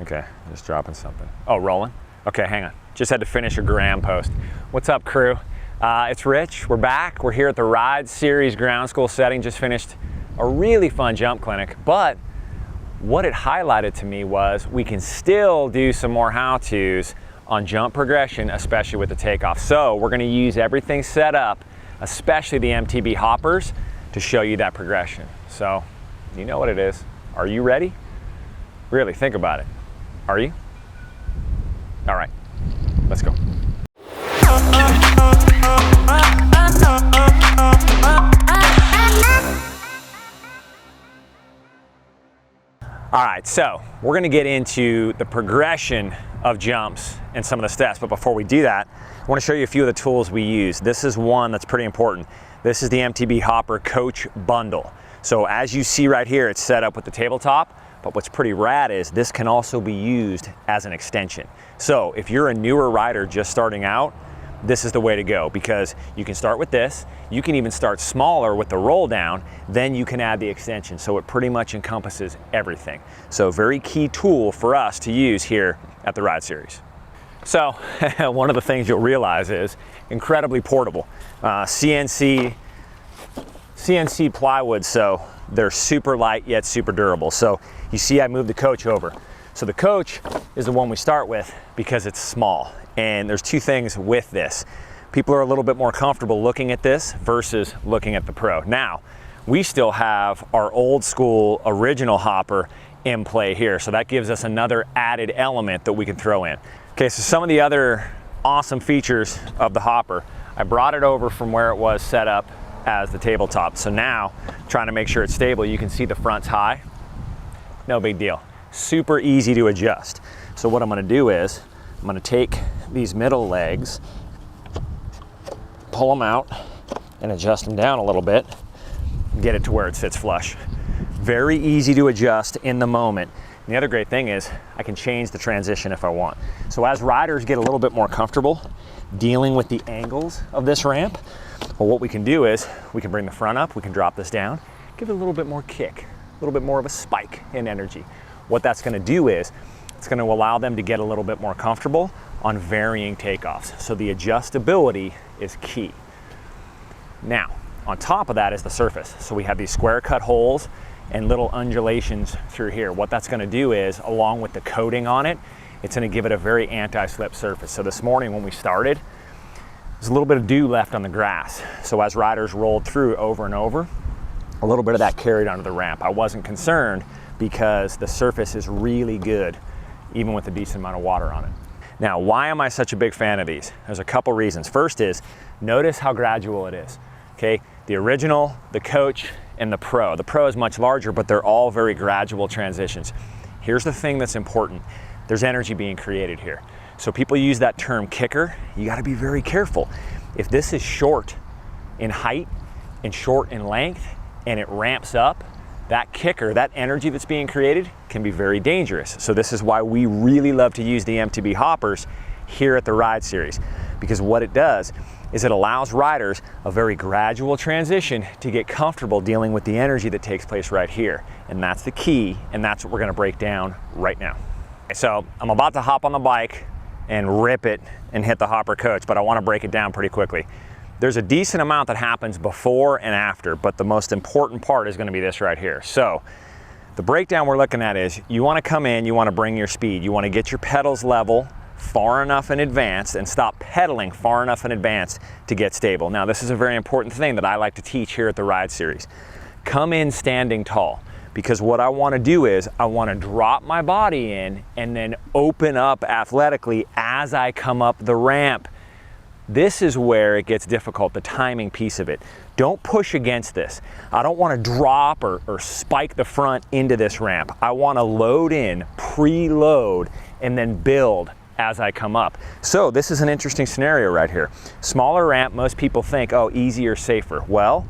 Okay, just dropping something. Oh, rolling? Okay, hang on. Just had to finish a gram post. What's up, crew? It's Rich. We're back. We're here at the Ride Series ground school setting. Just finished a really fun jump clinic, but what it highlighted to me was we can still do some more how-tos on jump progression, especially with the takeoff. So we're gonna use everything set up, especially the MTB Hoppers, to show you that progression. So you know what it is. Are you ready? Really, think about it. Are you? All right, let's go. All right, so we're gonna get into the progression of jumps and some of the steps, but before we do that, I wanna show you a few of the tools we use. This is one that's pretty important. This is the MTB Hopper Coach Bundle. So as you see right here, it's set up with the tabletop, but what's pretty rad is this can also be used as an extension. So if you're a newer rider just starting out, this is the way to go, because you can start with this, you can even start smaller with the roll down, then you can add the extension. So it pretty much encompasses everything. So very key tool for us to use here at the Ride Series. So one of the things you'll realize is incredibly portable. CNC plywood, so they're super light yet super durable. So you see I moved the coach over. So the coach is the one we start with because it's small. And there's two things with this. People are a little bit more comfortable looking at this versus looking at the Pro. Now, we still have our old school original hopper in play here. So that gives us another added element that we can throw in. Okay, so some of the other awesome features of the hopper, I brought it over from where it was set up as the tabletop. So now, trying to make sure it's stable, you can see the front's high. No big deal. Super easy to adjust. So what I'm gonna do is, I'm gonna take these middle legs, pull them out, and adjust them down a little bit, get it to where it sits flush. Very easy to adjust in the moment. And the other great thing is, I can change the transition if I want. So as riders get a little bit more comfortable dealing with the angles of this ramp, well, what we can do is, we can bring the front up, we can drop this down, give it a little bit more kick, a little bit more of a spike in energy. What that's gonna do is, it's gonna allow them to get a little bit more comfortable on varying takeoffs. So the adjustability is key. Now, on top of that is the surface. So we have these square cut holes and little undulations through here. What that's gonna do is, along with the coating on it, it's gonna give it a very anti-slip surface. So this morning when we started, there's a little bit of dew left on the grass. So as riders rolled through over and over, a little bit of that carried onto the ramp. I wasn't concerned because the surface is really good, even with a decent amount of water on it. Now, why am I such a big fan of these? There's a couple reasons. First is, notice how gradual it is, okay? The original, the Coach, and the Pro. The Pro is much larger, but they're all very gradual transitions. Here's the thing that's important. There's energy being created here. So people use that term kicker. You gotta be very careful. If this is short in height and short in length, and it ramps up, that kicker, that energy that's being created can be very dangerous. So this is why we really love to use the MTB Hoppers here at the Ride Series, because what it does is it allows riders a very gradual transition to get comfortable dealing with the energy that takes place right here. And that's the key, and that's what we're gonna break down right now. So I'm about to hop on the bike and rip it and hit the Hopper Coach, but I wanna break it down pretty quickly. There's a decent amount that happens before and after, but the most important part is gonna be this right here. So the breakdown we're looking at is, you wanna come in, you wanna bring your speed, you wanna get your pedals level far enough in advance and stop pedaling far enough in advance to get stable. Now, this is a very important thing that I like to teach here at the Ride Series. Come in standing tall, because what I wanna do is, I wanna drop my body in and then open up athletically as I come up the ramp. This is where it gets difficult, the timing piece of it. Don't push against this. I don't want to drop or spike the front into this ramp. I want to load in, preload, and then build as I come up. So this is an interesting scenario right here. Smaller ramp, most people think, oh, easier, safer. Well,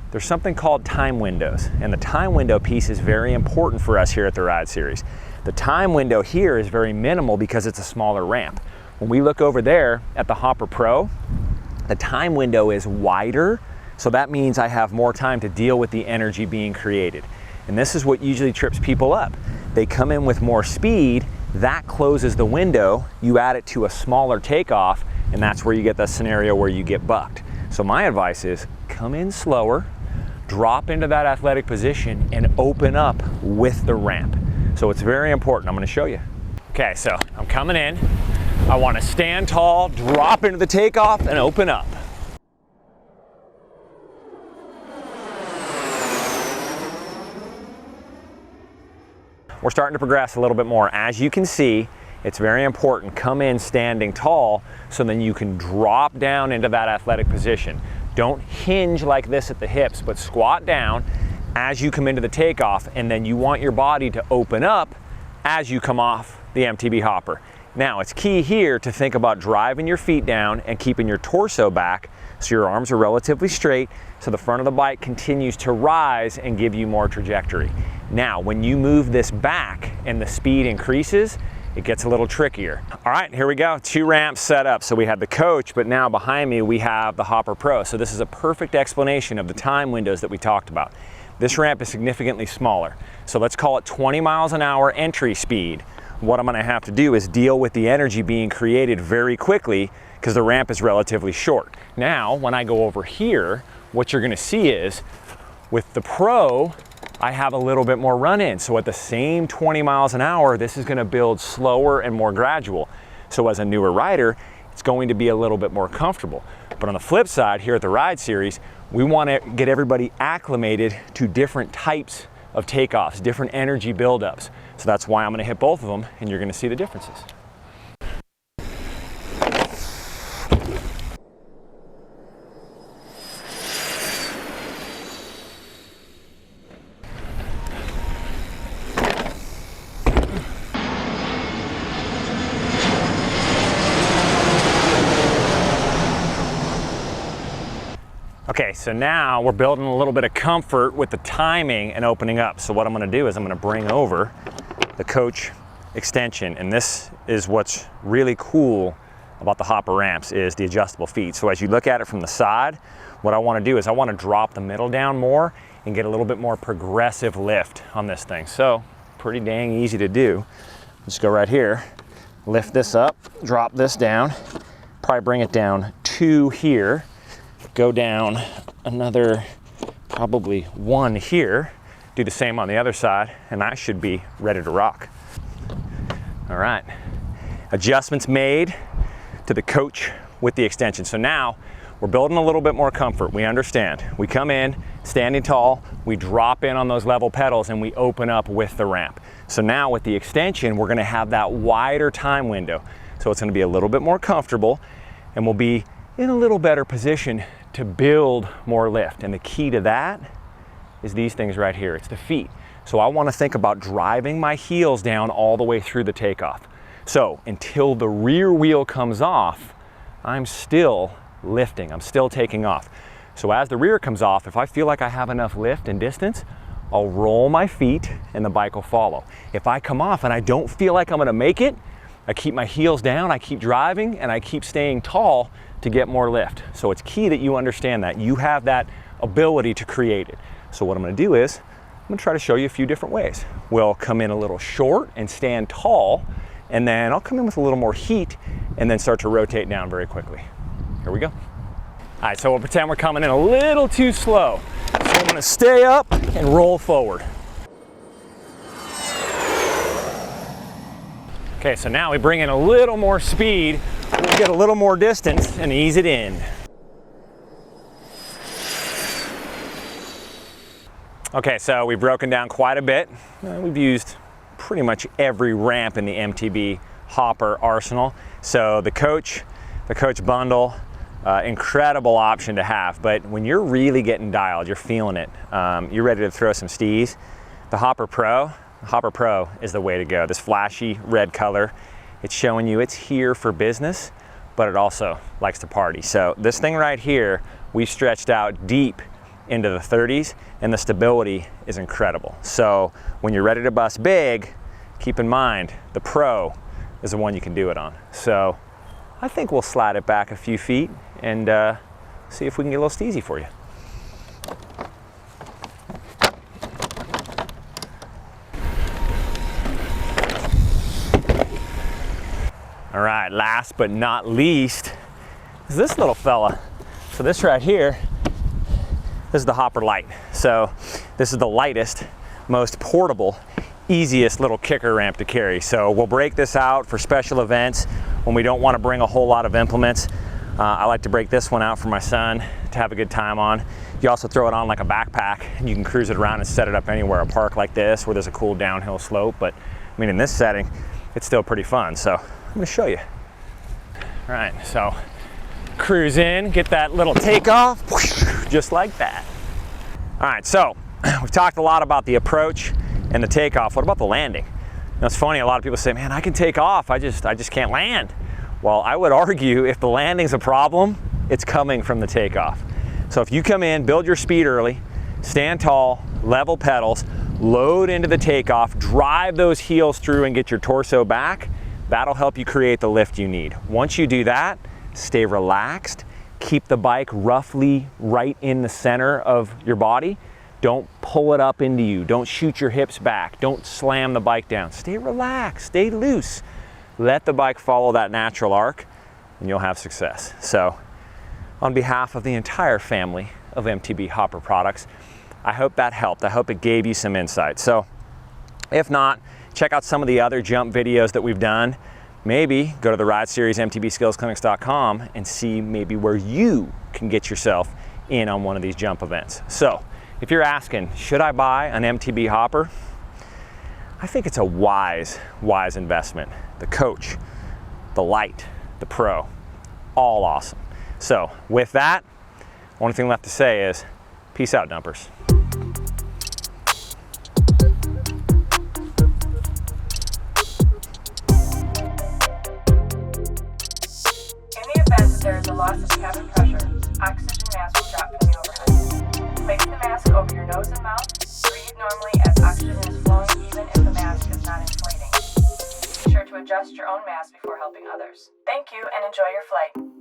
there's something called time windows, and the time window piece is very important for us here at the Ride Series. The time window here is very minimal because it's a smaller ramp. When we look over there at the Hopper Pro, the time window is wider, so that means I have more time to deal with the energy being created. And this is what usually trips people up. They come in with more speed that closes the window. You add it to a smaller takeoff, and that's where you get the scenario where you get bucked. So my advice is come in slower, drop into that athletic position, and open up with the ramp. So it's very important. I'm going to show you. Okay, so I'm coming in. I want to stand tall, drop into the takeoff, and open up. We're starting to progress a little bit more. As you can see, it's very important. Come in standing tall so then you can drop down into that athletic position. Don't hinge like this at the hips, but squat down as you come into the takeoff, and then you want your body to open up as you come off the MTB Hopper. Now, it's key here to think about driving your feet down and keeping your torso back so your arms are relatively straight, so the front of the bike continues to rise and give you more trajectory. Now, when you move this back and the speed increases, it gets a little trickier. All right, here we go. 2 ramps set up. So we have the coach, but now behind me we have the Hopper Pro. So this is a perfect explanation of the time windows that we talked about. This ramp is significantly smaller. So let's call it 20 miles an hour entry speed. What I'm gonna have to do is deal with the energy being created very quickly because the ramp is relatively short. Now, when I go over here, what you're gonna see is with the Pro, I have a little bit more run in. So at the same 20 miles an hour, this is gonna build slower and more gradual. So as a newer rider, it's going to be a little bit more comfortable. But on the flip side, here at the Ride Series, we wanna get everybody acclimated to different types of takeoffs, different energy buildups. So that's why I'm gonna hit both of them, and you're gonna see the differences. Okay, so now we're building a little bit of comfort with the timing and opening up. So what I'm gonna do is I'm gonna bring over the coach extension, and this is what's really cool about the Hopper ramps is the adjustable feet. So as you look at it from the side, what I wanna do is I wanna drop the middle down more and get a little bit more progressive lift on this thing. So pretty dang easy to do. Just go right here, lift this up, drop this down, probably bring it down 2 here, go down another probably 1 here, do the same on the other side, and I should be ready to rock. All right, adjustments made to the coach with the extension. So now we're building a little bit more comfort. We understand. We come in standing tall, we drop in on those level pedals, and we open up with the ramp. So now with the extension, we're gonna have that wider time window. So it's gonna be a little bit more comfortable, and we'll be in a little better position to build more lift. And the key to that is these things right here. It's the feet. So I want to think about driving my heels down all the way through the takeoff. So until the rear wheel comes off, I'm still lifting. I'm still taking off. So as the rear comes off, if I feel like I have enough lift and distance, I'll roll my feet and the bike will follow. If I come off and I don't feel like I'm going to make it, I keep my heels down, I keep driving, and I keep staying tall to get more lift. So it's key that you understand that. You have that ability to create it. So what I'm gonna do is, I'm gonna try to show you a few different ways. We'll come in a little short and stand tall, and then I'll come in with a little more heat and then start to rotate down very quickly. Here we go. All right, so we'll pretend we're coming in a little too slow. So I'm gonna stay up and roll forward. Okay, so now we bring in a little more speed, we'll get a little more distance and ease it in. Okay, so we've broken down quite a bit. We've used pretty much every ramp in the MTB Hopper arsenal. So the coach bundle, incredible option to have, but when you're really getting dialed, you're feeling it, you're ready to throw some stees, the Hopper Pro is the way to go. This flashy red color, it's showing you it's here for business, but it also likes to party. So this thing right here, we've stretched out deep into the 30s, and the stability is incredible. So when you're ready to bust big, keep in mind, the Pro is the one you can do it on. So I think we'll slide it back a few feet and see if we can get a little steezy for you. All right, last but not least is this little fella. So this right here, this is the Hopper Lite. So this is the lightest, most portable, easiest little kicker ramp to carry. So we'll break this out for special events when we don't want to bring a whole lot of implements. I like to break this one out for my son to have a good time on. You also throw it on like a backpack and you can cruise it around and set it up anywhere, a park like this where there's a cool downhill slope. But I mean, in this setting, it's still pretty fun. So I'm gonna show you. All right, so cruise in, get that little takeoff, just like that. All right, so we've talked a lot about the approach and the takeoff. What about the landing? You know, it's funny, a lot of people say, man, I can take off, I just can't land. Well, I would argue if the landing's a problem, it's coming from the takeoff. So if you come in, build your speed early, stand tall, level pedals, load into the takeoff, drive those heels through and get your torso back, that'll help you create the lift you need. Once you do that, stay relaxed, keep the bike roughly right in the center of your body. Don't pull it up into you. Don't shoot your hips back. Don't slam the bike down. Stay relaxed, stay loose. Let the bike follow that natural arc and you'll have success. So on behalf of the entire family of MTB Hopper products, I hope that helped. I hope it gave you some insight. So if not, check out some of the other jump videos that we've done. Maybe go to the Ride Series MTBskillsclinics.com and see maybe where you can get yourself in on one of these jump events. So if you're asking, should I buy an MTB Hopper? I think it's a wise investment. The Coach, the Lite, the Pro, all awesome. So with that, only thing left to say is, peace out, dumpers. There is a loss of cabin pressure. Oxygen mask will drop from the overhead. Place the mask over your nose and mouth. Breathe normally as oxygen is flowing even if the mask is not inflating. Be sure to adjust your own mask before helping others. Thank you and enjoy your flight.